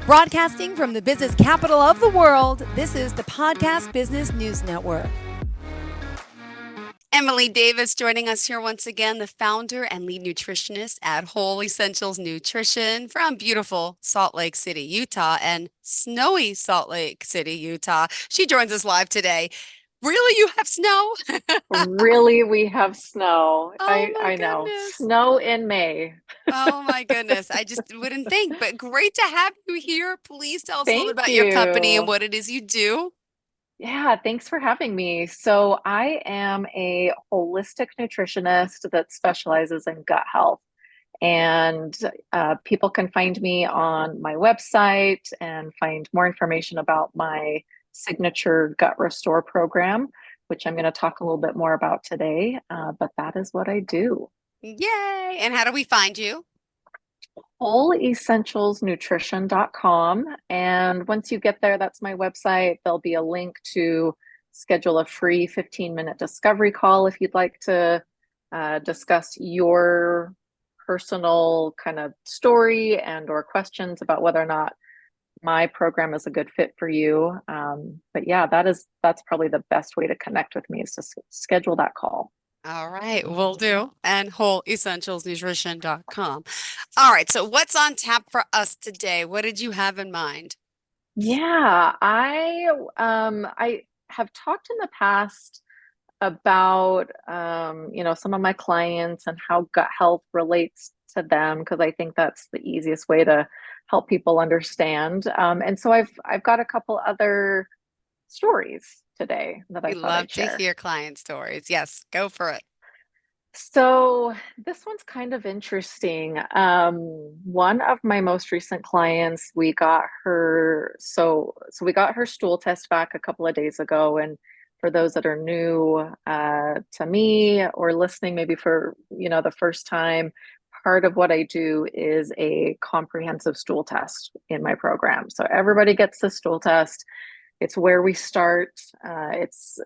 Broadcasting from the business capital of the world, this is the Podcast Business News Network. Emilie Davis joining us here once again, the founder and lead nutritionist at Whole Essentials Nutrition from beautiful Salt Lake City, Utah, and snowy Salt Lake City, Utah. She joins us live today. Really, you have snow? Really, we have snow. Oh I my I know. goodness. Snow in May. Oh my goodness. I just wouldn't think, but great to have you here. Please tell us a little bit Thank about your company and you. what it is you do. Yeah, thanks for having me. So I am a holistic nutritionist that specializes in gut health. And people can find me on my website and find more information about my signature gut restore program, which I'm going to talk a little bit more about today. But that is what I do. Yay. And how do we find you? WholeEssentialsNutrition.com. And once you get there, that's my website. There'll be a link to schedule a free 15-minute discovery call if you'd like to discuss your personal kind of story and or questions about whether or not my program is a good fit for you. But yeah, that's probably the best way to connect with me is to schedule that call. All right, will do. And wholeessentialsnutrition.com. All right, so what's on tap for us today? What did you have in mind? Yeah, I have talked in the past about some of my clients and how gut health relates to them because I think that's the easiest way to help people understand. And so I've got a couple other stories today that We I thought love I'd to share. hear client stories. Yes, go for it. So this one's kind of interesting. One of my most recent clients, we got her we got her stool test back a couple of days ago. And for those that are new to me or listening, maybe for the first time, part of what I do is a comprehensive stool test in my program. So everybody gets the stool test. It's where we start. It's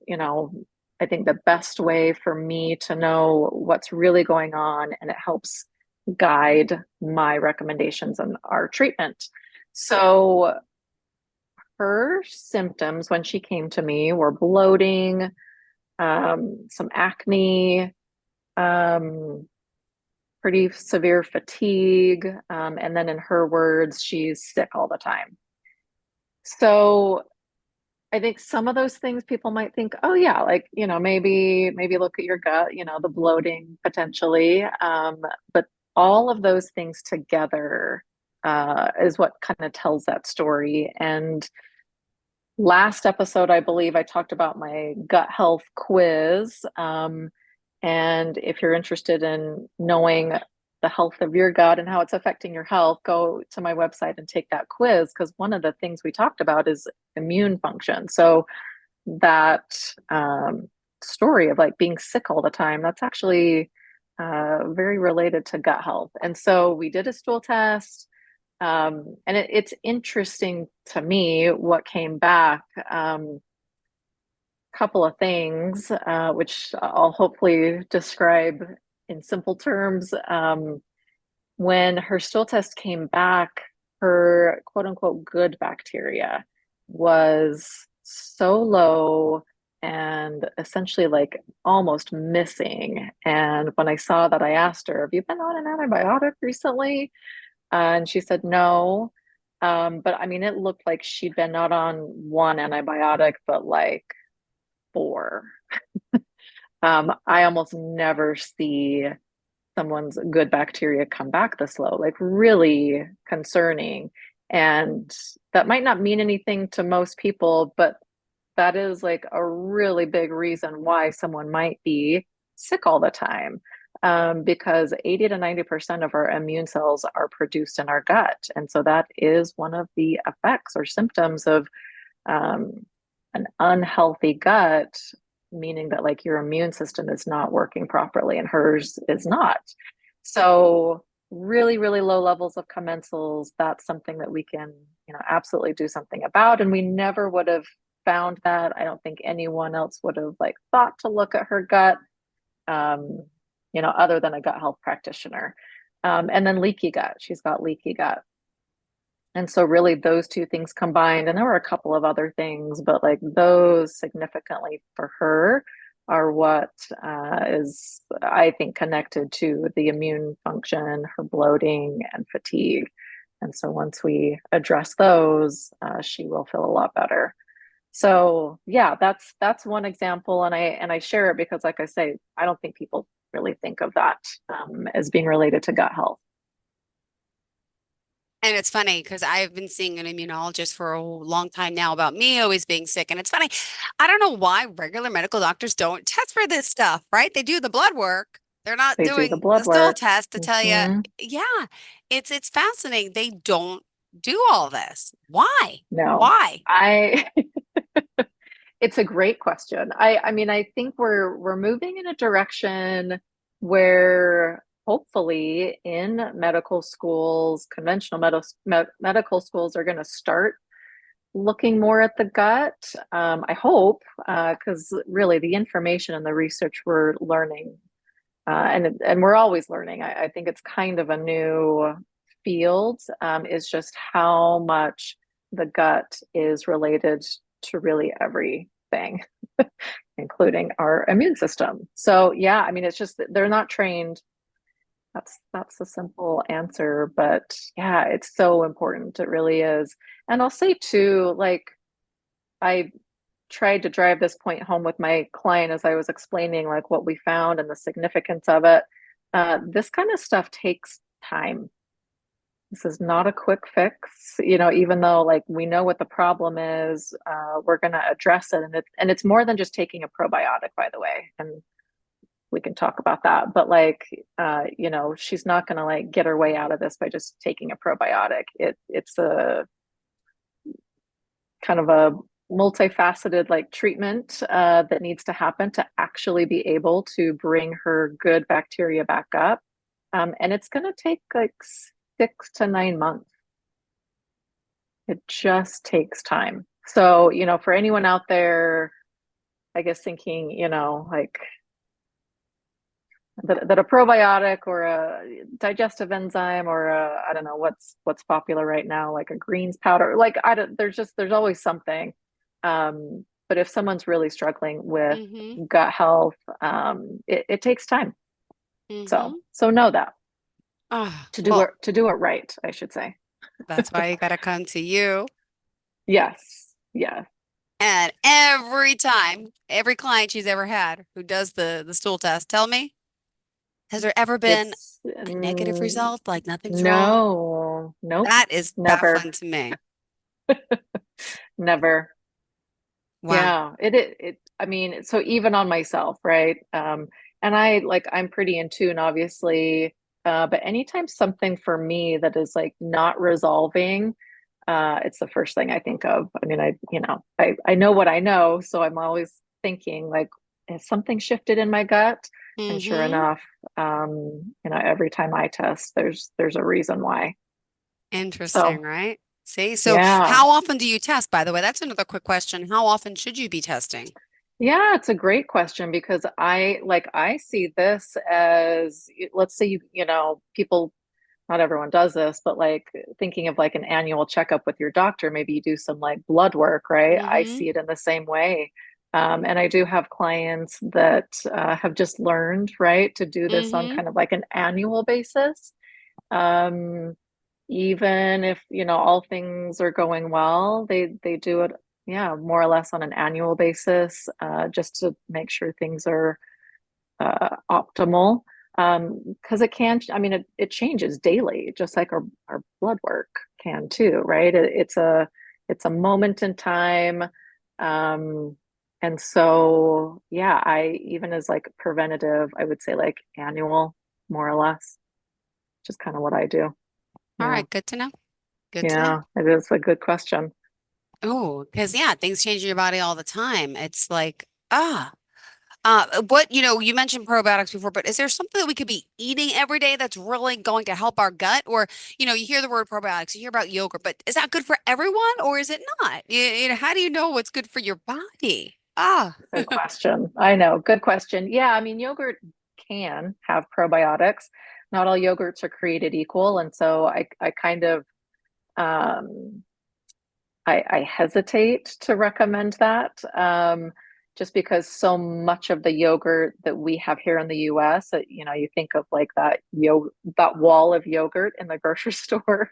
you know I think the best way for me to know what's really going on, and it helps guide my recommendations and our treatment. So her symptoms when she came to me were bloating, some acne, um, pretty severe fatigue, and then in her words, she's sick all the time. So I think some of those things people might think, oh yeah, like, maybe look at your gut, the bloating potentially. But all of those things together is what kind of tells that story. And last episode, I believe I talked about my gut health quiz. And if you're interested in knowing the health of your gut and how it's affecting your health, go to my website and take that quiz because one of the things we talked about is immune function. So that story of like being sick all the time, that's actually very related to gut health. And so we did a stool test. And it's interesting to me what came back. Couple of things, which I'll hopefully describe in simple terms. When her stool test came back, her quote unquote good bacteria was so low and essentially like almost missing. And when I saw that, I asked her, have you been on an antibiotic recently? And she said no. But I mean, it looked like she'd been not on one antibiotic, but like four. I almost never see someone's good bacteria come back this low, like really concerning. And that might not mean anything to most people, but that is like a really big reason why someone might be sick all the time. Because 80 to 90% of our immune cells are produced in our gut. And so that is one of the effects or symptoms of um, an unhealthy gut, meaning that like your immune system is not working properly and hers is not. So really, really low levels of commensals, that's something that we can, absolutely do something about. And we never would have found that. I don't think anyone else would have like thought to look at her gut, um, other than a gut health practitioner. And then leaky gut, she's got leaky gut. And so really those two things combined, and there were a couple of other things, but like those significantly for her are what is, I think, connected to the immune function, her bloating and fatigue. And so once we address those, she will feel a lot better. So yeah, that's one example, and I share it because, like I say, I don't think people really think of that as being related to gut health. And it's funny because I've been seeing an immunologist for a long time now about me always being sick. And it's funny, I don't know why regular medical doctors don't test for this stuff, right? They do the blood work. They're not They do the doing the blood stool work. test to tell you, Hmm. yeah, it's fascinating. They don't do all this. Why? No, Why? I it's a great question. I mean, I think we're moving in a direction where hopefully in medical schools, conventional medical schools are going to start looking more at the gut. I hope, because really the information and the research we're learning, and we're always learning. I think it's kind of a new field, is just how much the gut is related to really everything, including our immune system. So yeah, I mean, it's just that they're not trained. That's the simple answer, but yeah, it's so important. It really is. And I'll say too, like I tried to drive this point home with my client as I was explaining like what we found and the significance of it. This kind of stuff takes time. This is not a quick fix, even though like we know what the problem is, we're going to address it, and it's more than just taking a probiotic, by the way, and we can talk about that. But like, she's not going to like get her way out of this by just taking a probiotic. It's a kind of a multifaceted like treatment that needs to happen to actually be able to bring her good bacteria back up. And it's going to take like 6 to 9 months. It just takes time. So, for anyone out there, I guess thinking, like that a probiotic or a digestive enzyme or I don't know what's popular right now, like a greens powder. Like I don't, there's always something. But if someone's really struggling with Mm-hmm. gut health, it takes time. So Mm-hmm. so know that Oh, to do it well, to do it right, I should say. that's why you gotta come to you. Yes, yeah. And every time, every client she's ever had who does the stool test, tell me, has there ever been It's a negative result? Like nothing's wrong? no, nope, That is never, baffling to me. never. Wow. Yeah, I mean, so even on myself, right? And I'm pretty in tune, obviously. But anytime something for me that is like not resolving, it's the first thing I think of. I mean, I know what I know, so I'm always thinking like, has something shifted in my gut? And sure Mm-hmm. enough, every time I test, there's a reason why. Interesting, So right? See, so yeah. how often do you test, by the way? That's another quick question. How often should you be testing? Yeah, it's a great question because I see this as, let's say people, not everyone does this, but like thinking of like an annual checkup with your doctor, maybe you do some like blood work, right? I Mm-hmm. see it in the same way. And I do have clients that have just learned, right, to do this on Mm-hmm. kind of like an annual basis. Um, Even if, all things are going well, they do it, yeah, more or less on an annual basis, just to make sure things are optimal. Because it can, I mean, it changes daily, just like our blood work can too, right? It's a moment in time. Um, and so, yeah, I even as like preventative, I would say like annual, more or less, just kind of what I do. All Yeah. right, good to know. Good to know. Yeah, it is a good question. Oh, because yeah, things change in your body all the time. It's like, you mentioned probiotics before, but is there something that we could be eating every day that's really going to help our gut? Or, you hear the word probiotics, you hear about yogurt, but is that good for everyone or is it not? How do you know what's good for your body? Ah, Good question. I know. Good question. Yeah, I mean, yogurt can have probiotics. Not all yogurts are created equal. And so I kind of Um, I hesitate to recommend that, just because so much of the yogurt that we have here in the US, you think of like that wall of yogurt in the grocery store.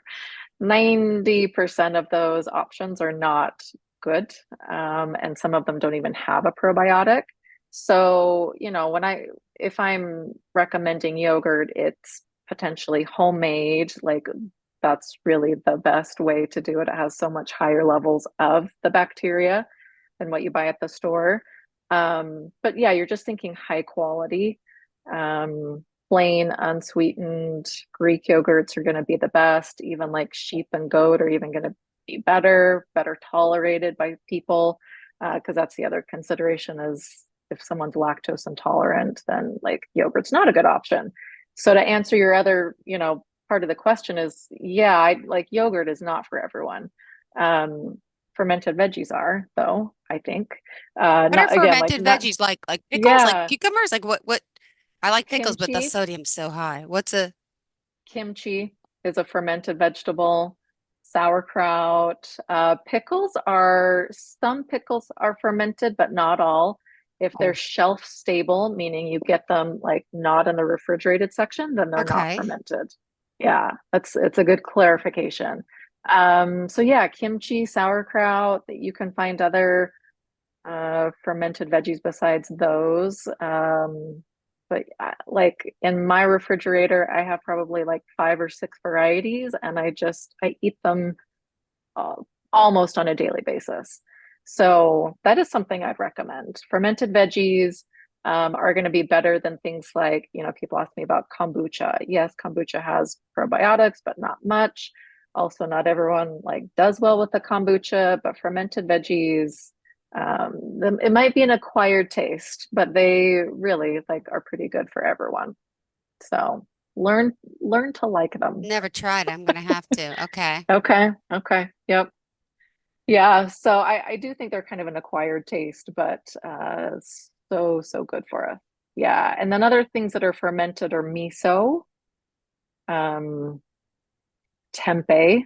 90% of those options are not good. And some of them don't even have a probiotic. So, if I'm recommending yogurt, it's potentially homemade. Like that's really the best way to do it. It has so much higher levels of the bacteria than what you buy at the store. But yeah, you're just thinking high quality. Plain unsweetened Greek yogurts are going to be the best. Even like sheep and goat are even going to be better tolerated by people. Because that's the other consideration is if someone's lactose intolerant, then like yogurt's not a good option. So to answer your other, part of the question is, yeah, I like yogurt is not for everyone. Um, Fermented veggies are, though, I think. What are Not again, like fermented not, veggies like pickles, like yeah, cucumbers? Like what? I like pickles, but the kimchi. sodium's so high. What's a Kimchi is a fermented vegetable. Sauerkraut. Some pickles are fermented, but not all. If they're Oh, shelf stable, meaning you get them like not in the refrigerated section, then they're not okay. fermented. Yeah, it's a good clarification. So yeah, kimchi, sauerkraut, that you can find other fermented veggies besides those. But like in my refrigerator, I have probably like 5 or 6 varieties, and I eat them uh, almost on a daily basis. So that is something I'd recommend. Fermented veggies are going to be better than things like, people ask me about kombucha. Yes, kombucha has probiotics, but not much. Also, not everyone like does well with the kombucha, but fermented veggies, it might be an acquired taste, but they really like are pretty good for everyone. So learn to like them. Never tried. I'm gonna have to. Okay. Okay. Okay. Yep. Yeah, so I do think they're kind of an acquired taste, but so good for us. Yeah, and then other things that are fermented are miso, um, tempeh,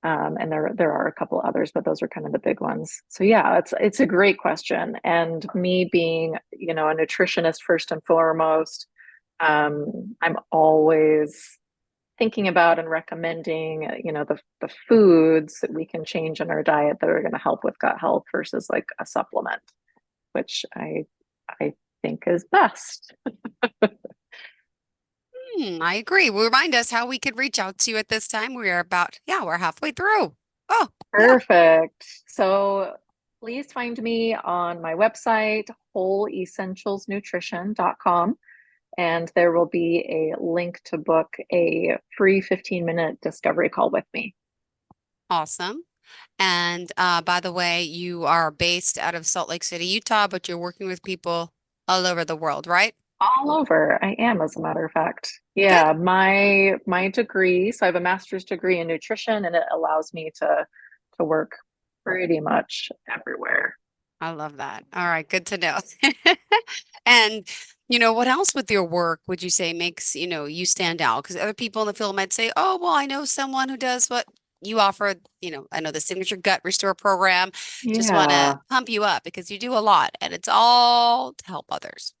and there are a couple others, but those are kind of the big ones. So yeah, it's a great question. And me being, a nutritionist first and foremost, I'm always thinking about and recommending, the foods that we can change in our diet that are going to help with gut health versus like a supplement, which I think is best. I agree. Remind us how we could reach out to you at this time. We're halfway through. Oh, yeah. Perfect. So please find me on my website, wholeessentialsnutrition.com, and there will be a link to book a free 15-minute discovery call with me. Awesome. And by the way, you are based out of Salt Lake City, Utah, but you're working with people all over the world, right? All over. I am, as a matter of fact. Good. Yeah, my degree, so I have a master's degree in nutrition, and it allows me to work pretty much everywhere. I love that. All right, good to know. And what else with your work would you say makes, you stand out? Because other people in the field might say, "Oh, well, I know someone who does what you offer, I know the Signature Gut Restore program." Just want to Yeah, pump you up because you do a lot and it's all to help others.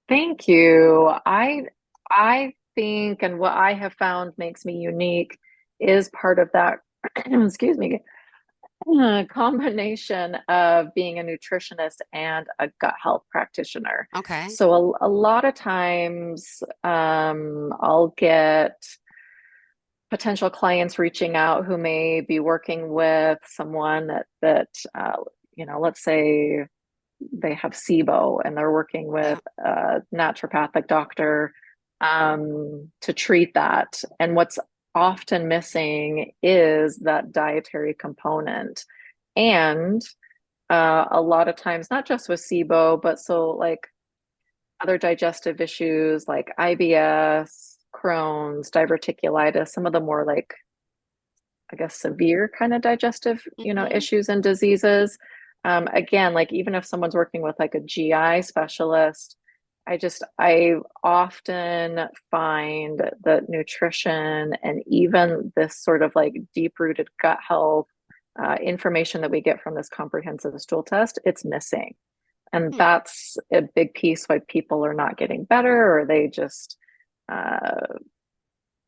thank you. I think, and what I have found makes me unique is part of that, excuse me, combination of being a nutritionist and a gut health practitioner. Okay. So a lot of times, I'll get potential clients reaching out who may be working with someone that let's say they have SIBO and they're working Yeah. with a naturopathic doctor to treat that. And what's often missing is that dietary component. And a lot of times, not just with SIBO, but so like other digestive issues like IBS, Crohn's, diverticulitis, some of the more like, I guess, severe kind of digestive, Hmm. issues and diseases. Again, like even if someone's working with like a GI specialist, I often find that nutrition and even this sort of like deep-rooted gut health information that we get from this comprehensive stool test, it's missing. And Hmm. that's a big piece why people are not getting better, or they just uh,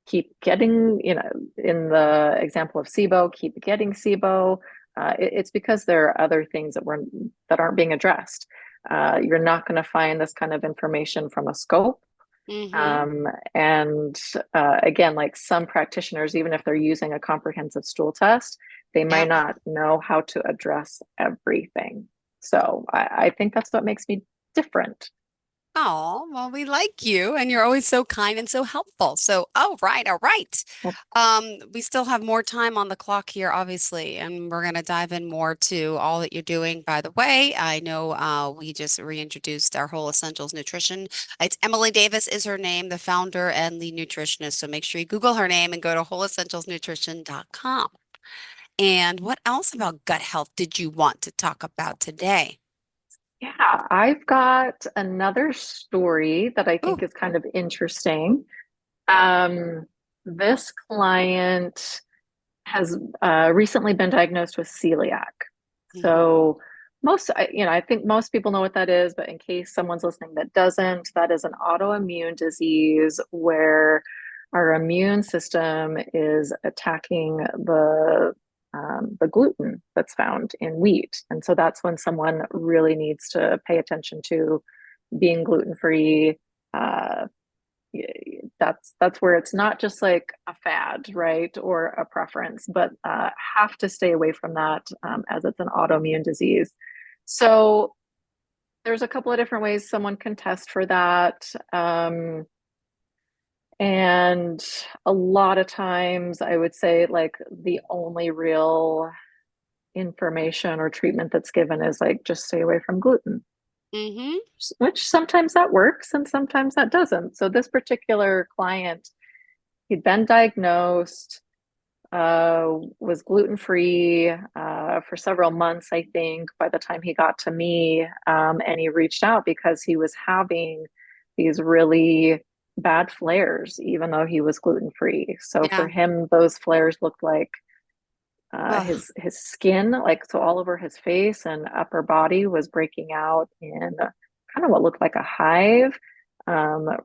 keep getting, in the example of SIBO, keep getting SIBO. It's because there are other things that aren't being addressed. You're not going to find this kind of information from a scope. Mm-hmm. Um, and again, like some practitioners, even if they're using a comprehensive stool test, they might Yep. not know how to address everything. So I think that's what makes me different. Oh, well, we like you, and you're always so kind and so helpful. So, all right, all right. Well, We still have more time on the clock here, obviously, and we're going to dive in more to all that you're doing. By the way, I know we just reintroduced our whole Essentials Nutrition. It's Emily Davis is her name, the founder and lead nutritionist. So make sure you Google her name and go to wholeessentialsnutrition.com. And what else about gut health did you want to talk about today? yeah, I've got another story that I Oh, think is kind of interesting. Um, this client has recently been diagnosed with celiac. So I think most people know what that is, but in case someone's listening that doesn't, that is an autoimmune disease where our immune system is attacking the gluten that's found in wheat. And so that's when someone really needs to pay attention to being gluten free. Uh, that's where it's not just like a fad, right, or a preference, but have to stay away from that as it's an autoimmune disease. So there's a couple of different ways someone can test for that. And a lot of times I would say like the only real information or treatment that's given is like just stay away from gluten, mm-hmm. which sometimes that works and sometimes that doesn't. So this particular client, he'd been diagnosed, was gluten free for several months, I think, by the time he got to me. And he reached out because he was having these really bad flares, even though he was gluten free. So for Yeah. him, those flares looked like Ugh. his skin, like so all over his face and upper body was breaking out in kind of what looked like a hive.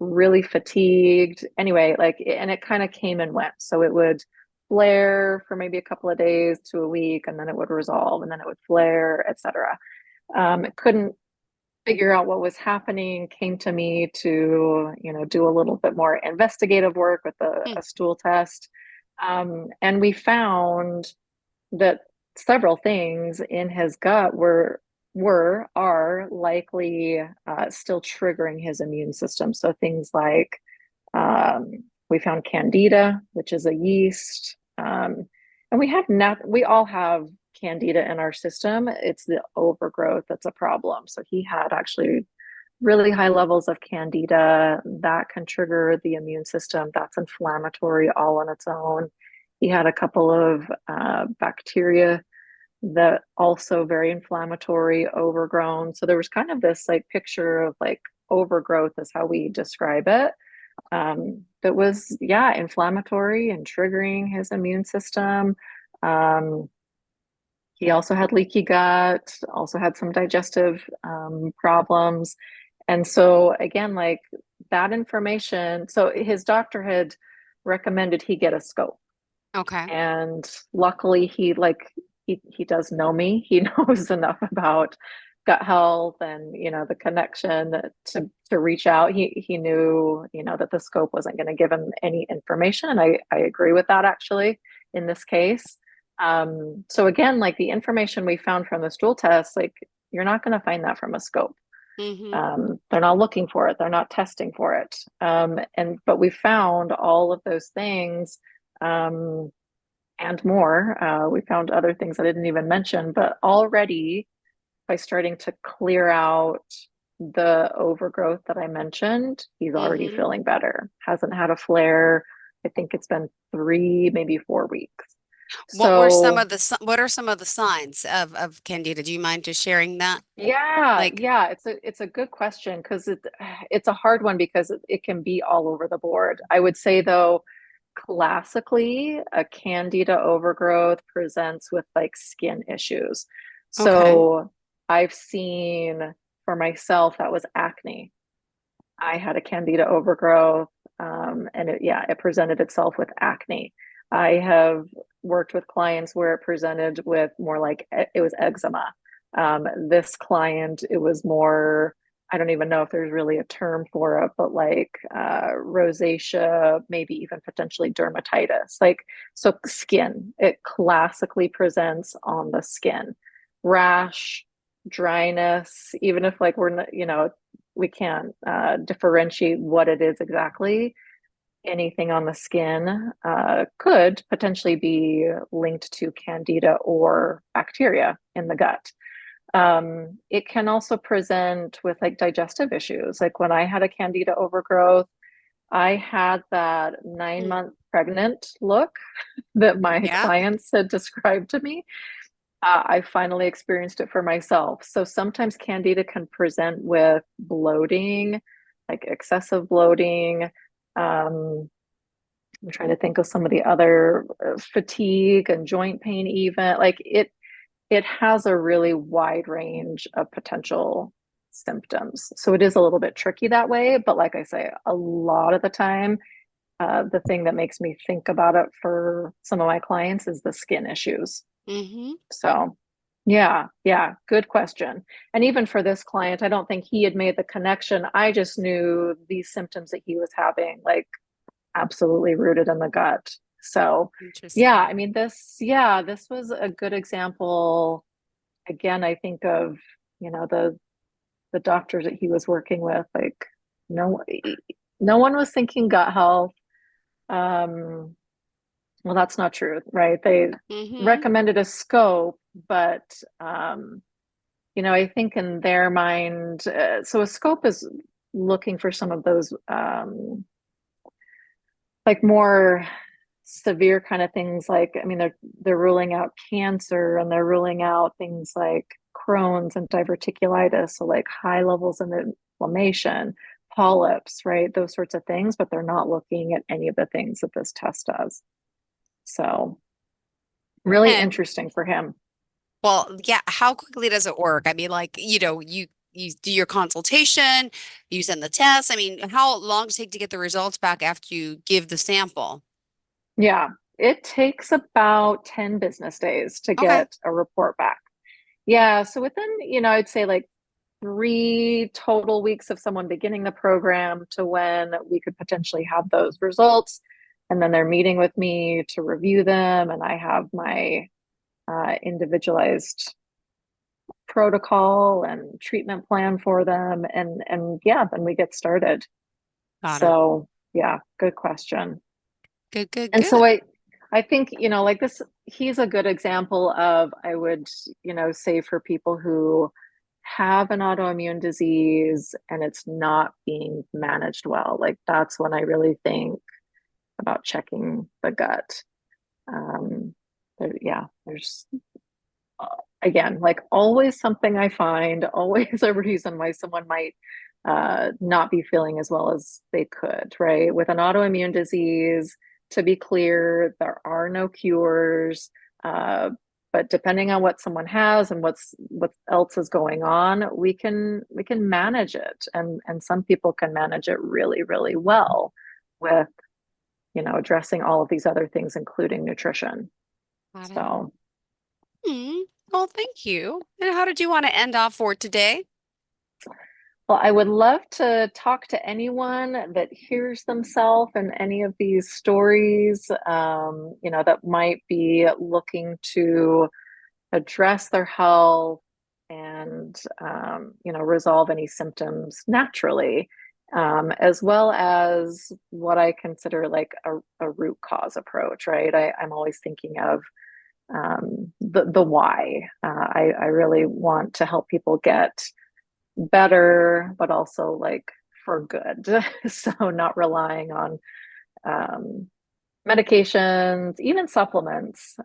Really fatigued. Anyway, like, and it kind of came and went. So it would flare for maybe a couple of days to a week, and then it would resolve, and then it would flare, etc. It couldn't figure out what was happening. Came to me to, do a little bit more investigative work with Hmm. a stool test, and we found that several things in his gut are likely still triggering his immune system. So things like we found candida, which is a yeast, and we all have candida in our system. It's the overgrowth that's a problem. So he had actually really high levels of candida that can trigger the immune system. That's inflammatory all on its own. He had a couple of bacteria that also very inflammatory, overgrown. So there was kind of this like picture of like overgrowth is how we describe it. That was, yeah, inflammatory and triggering his immune system. Um, he also had leaky gut, also had some digestive problems. And so, again, like that information, so his doctor had recommended he get a scope. Okay. And luckily, he does know me. He knows enough about gut health and the connection to reach out. He knew that the scope wasn't going to give him any information, and I agree with that actually in this case. So again, like the information we found from the stool test, like you're not going to find that from a scope. Mm-hmm. They're not looking for it. They're not testing for it. But we found all of those things. Um, and more. We found other things I didn't even mention, but already by starting to clear out the overgrowth that I mentioned, he's already Mm-hmm. feeling better. Hasn't had a flare. I think it's been 3, maybe 4 weeks. So what are some of the signs of candida? Do you mind just sharing that? yeah, Like, yeah, it's a good question because it's a hard one because it can be all over the board. I would say though, classically, a candida overgrowth presents with like skin issues. okay, So I've seen for myself that was acne. I had a candida overgrowth, and it presented itself with acne. I have worked with clients where it presented with more like it was eczema. This client, it was more, I don't even know if there's really a term for it, but like rosacea, maybe even potentially dermatitis. Like, so skin, it classically presents on the skin. Rash, dryness, even if like we're not, we can't differentiate what it is exactly. Anything on the skin could potentially be linked to candida or bacteria in the gut. It can also present with like digestive issues. Like when I had a candida overgrowth, I had that nine hmm, month pregnant look that my yeah, clients had described to me. I finally experienced it for myself. So sometimes candida can present with bloating, like excessive bloating. I'm trying to think of some of the other fatigue and joint pain, even like it has a really wide range of potential symptoms. So it is a little bit tricky that way. But like I say, a lot of the time, the thing that makes me think about it for some of my clients is the skin issues. hmm. So, yeah, yeah, good question. And even for this client, I don't think he had made the connection. I just knew these symptoms that he was having, like absolutely rooted in the gut. So, yeah, Interesting. I mean, this was a good example. Again, I think of, the doctors that he was working with, like no, no one was thinking gut health. Um, well, that's not true, right? They Hmm. recommended a scope, but I think in their mind, so a scope is looking for some of those like more severe kind of things. Like, I mean, they're ruling out cancer and they're ruling out things like Crohn's and diverticulitis, so like high levels of inflammation, polyps, right? Those sorts of things, but they're not looking at any of the things that this test does. So really And interesting for him. well, yeah, how quickly does it work? I mean, like, you do your consultation, you send the test. I mean, how long does it take to get the results back after you give the sample? Yeah, it takes about 10 business days to Okay. get a report back. Yeah, so within, I'd say like 3 total weeks of someone beginning the program to when we could potentially have those results. And then they're meeting with me to review them, and I have my individualized protocol and treatment plan for them. And yeah, then we get started. Got it. So yeah, good question. Good, good, And so good. I think, like this, he's a good example of, I would, say for people who have an autoimmune disease and it's not being managed well, like that's when I really think about checking the gut. Um, yeah, there's again, like always something I find, always a reason why someone might not be feeling as well as they could, right? With an autoimmune disease, to be clear, there are no cures. Uh, but depending on what someone has and what else is going on, we can manage it, and some people can manage it really, really well with addressing all of these other things, including nutrition. Got it. So. Hmm. Well, thank you. And how did you want to end off for today? Well, I would love to talk to anyone that hears themselves in any of these stories, that might be looking to address their health and, resolve any symptoms naturally, as well as what I consider like a root cause approach, right? I'm always thinking of the why. I really want to help people get better, but also like for good. So not relying on um, medications, even supplements.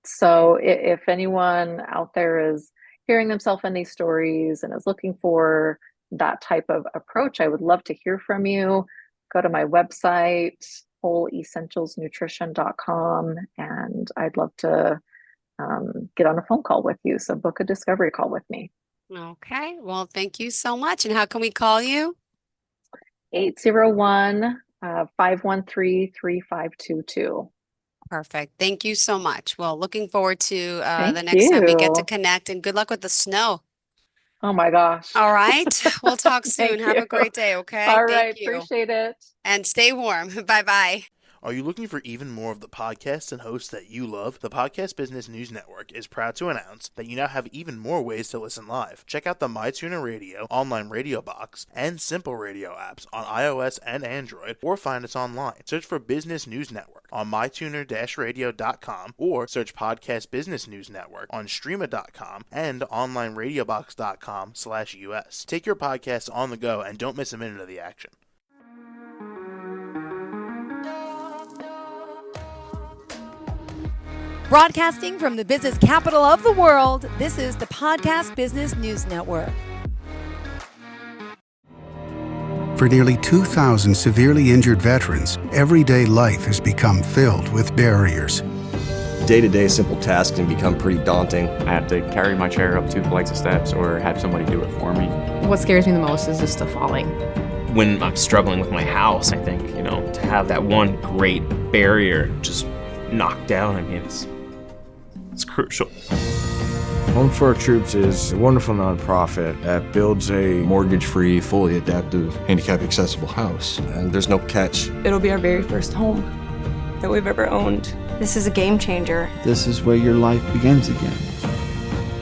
So if anyone out there is hearing themselves in these stories and is looking for that type of approach, I would love to hear from you. Go to my website, wholeessentialsnutrition.com, and I'd love to get on a phone call with you. So book a discovery call with me. Okay. Well, thank you so much. And how can we call you? 801 513 3522. Perfect. Thank you so much. Well, looking forward to Thank the next time we get to you. connect, and good luck with the snow. Oh my gosh. All right. We'll talk soon. Thank Have you. a great day. Okay. All Thank right. you. Appreciate it. And stay warm. Bye bye. Are you looking for even more of the podcasts and hosts that you love? The Podcast Business News Network is proud to announce that you now have even more ways to listen live. Check out the MyTuner Radio, online radio box, and Simple Radio apps on iOS and Android, or find us online. Search for Business News Network on mytuner-radio.com, or search Podcast Business News Network on streama.com and onlineradiobox.com/US. Take your podcast on the go and don't miss a minute of the action. Broadcasting from the business capital of the world, this is the Podcast Business News Network. For nearly 2,000 severely injured veterans, everyday life has become filled with barriers. Day-to-day simple tasks can become pretty daunting. I have to carry my chair up 2 flights of steps or have somebody do it for me. What scares me the most is just the falling. When I'm struggling with my house, I think, to have that one great barrier just knocked down, it's crucial. Home for Our Troops is a wonderful nonprofit that builds a Mortgage-free, fully adaptive, handicap-accessible house. And there's no catch. It'll be our very first home that we've ever owned. This is a game changer. This is where your life begins again.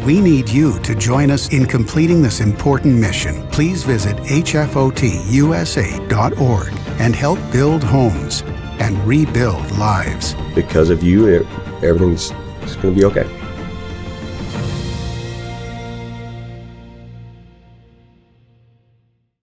We need you to join us in completing this important mission. Please visit hfotusa.org and help build homes and rebuild lives. Because of you, everything's going to be okay.